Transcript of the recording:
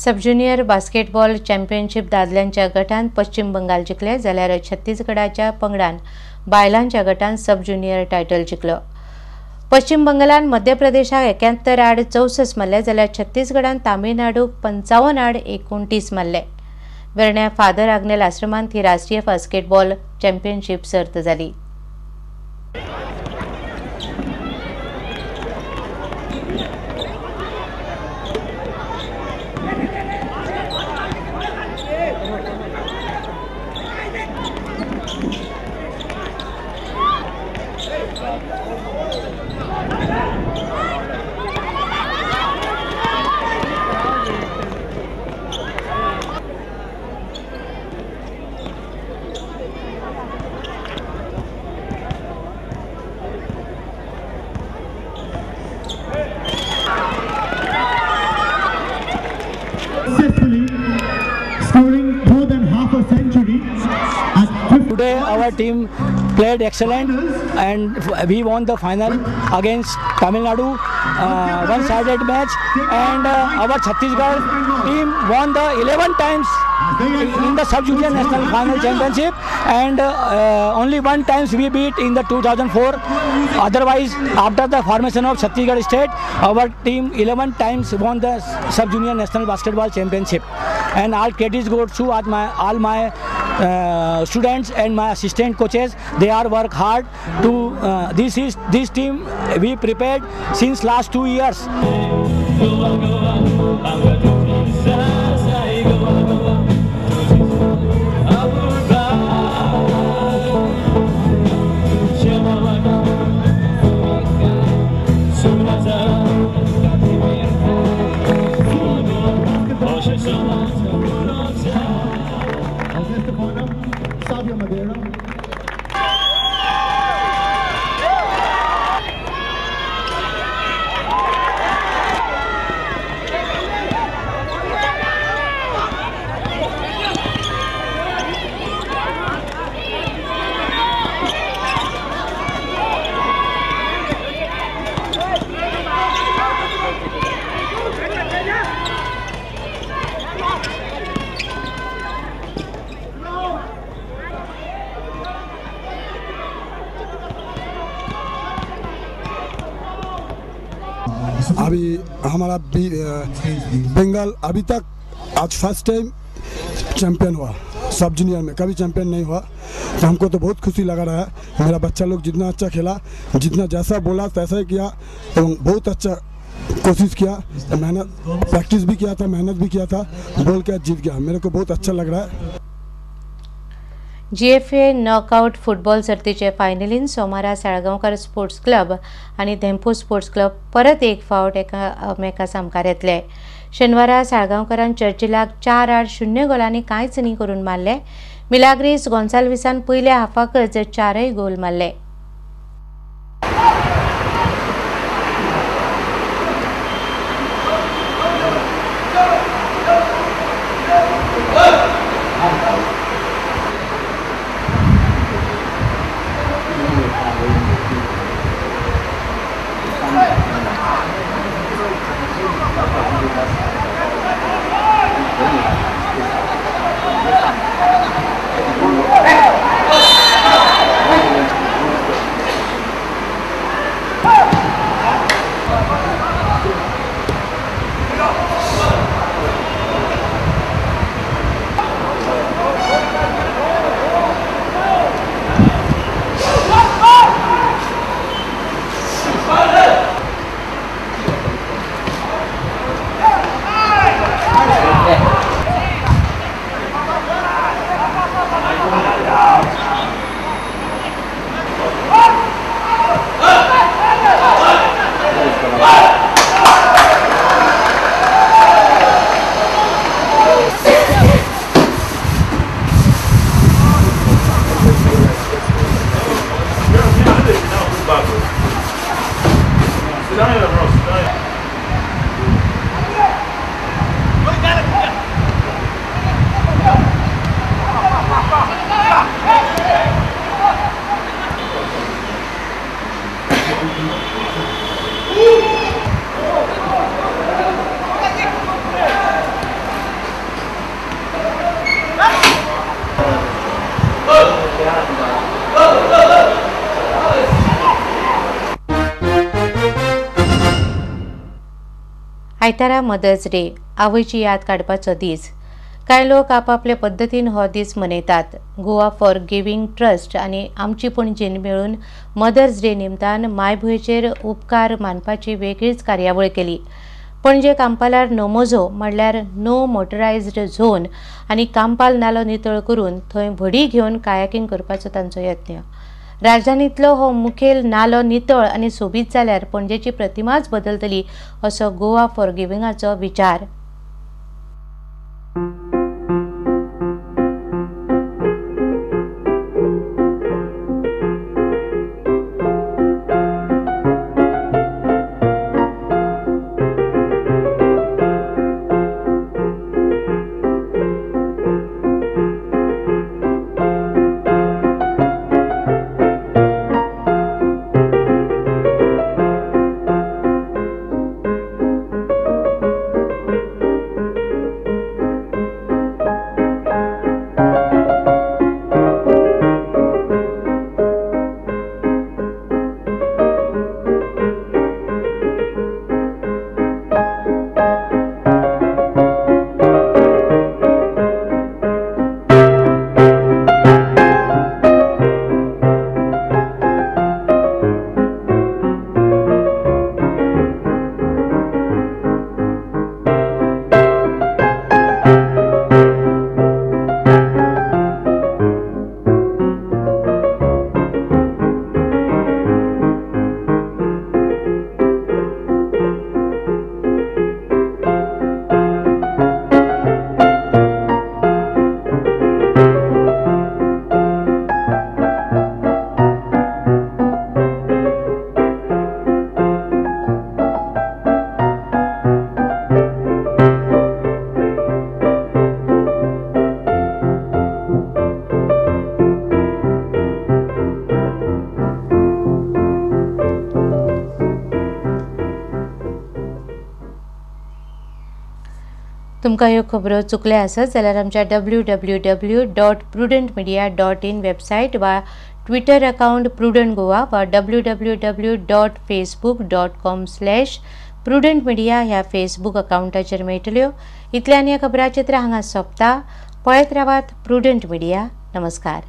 सब junior basketball championship दादल्यांच्या गटात पश्चिम बंगाल जिखले जाल्यार छत्तीसगडाच्या पंगडान बायलांच्या गटात सब ज्युनियर टायटल जिखलो। पश्चिम बंगालान मध्य प्रदेशाक 71 आड 64 मारले जाल्यार छत्तीसगडान तामिळनाडूक 55 आड 29 मारले। वेर्ण्या फादर आग्नेल आश्रमांत ही राष्ट्रीय बास्केटबॉल चॅम्पियनशिप सर्त जाली। Scoring more than half a century. Today our team played excellent and we won the final against Tamil Nadu, one-sided match, and our Chhattisgarh team won the 11 times in the sub-junior national final championship, and only one times we beat in the 2004. Otherwise, after the formation of Chhattisgarh state, our team 11 times won the sub-junior national basketball championship, and all credits go to all my students and my assistant coaches. They are work hard to this team we prepared since last 2 years. अभी हमारा बंगाल अभी तक आज first time champion हुआ। सब junior में कभी champion नहीं हुआ, तो हमको तो बहुत खुशी लगा रहा है। मेरा बच्चा लोग जितना अच्छा खेला, जितना जैसा बोला तैसा ही किया, एवं बहुत अच्छा कोशिश किया, मेहनत प्रैक्टिस भी किया था, मेहनत भी किया था, बोल के जीत गया। मेरे को बहुत अच्छा लग रहा है। GFA नॉकआउट फुटबॉल सर्तीचे फायनलीन सोमारा साळगांवकर स्पोर्ट्स क्लब आणि धेंपू स्पोर्ट्स क्लब परत एक फावट एकामेका सामकार येतले। शेनवारा साळगांवकरान चर्चिलाक 4-0 गोलांनी कांयच न्ही करून मारले। मिलाग्रीस गोन्साल्विसान पयल्या हाफाकच 4 गोल मारले। आयतारा मदर्स डे आवयची याद काडपाचो दीस. कांय लोक आपापले पद्दतीन हो दीस मनयतात. गोवा फॉर गिव्हिंग ट्रस्ट आनी आमची पणजीन मेळून मदर्स डे निमतान मायभूंयचेर उपकार मानपाची वेगळीच कार्यावळ केली. पणजे कांपालार नोमोझो म्हणल्यार नो मोटरायज्ड झोन आनी कांपाल नालो नितळ करून थंय व्हडी घेवन कायाकिंग करपाचो तांचो यत्न. राजधानींतलो हो मुखेल नालो नितळ आनी सोबीत जाल्यार पणजेची प्रतिमाच बदलतली असो गोवा फॉर गिव्हिंगाचो विचार. तुमकां ह्यो खबरो चुकल्या आसत जाल्यार आमच्या www.prudentmedia.in वेबसायट वा ट्विटर अकाउंट प्रुडंट गोवा वा www.facebook.com/prudentmedia ह्या फेसबूक अकाउंटाचेर मेळटल्यो. इतल्यान ह्या खबरां चित्रां हांगा सोंपता. पळयत रावात प्रुडंट मिडिया. नमस्कार.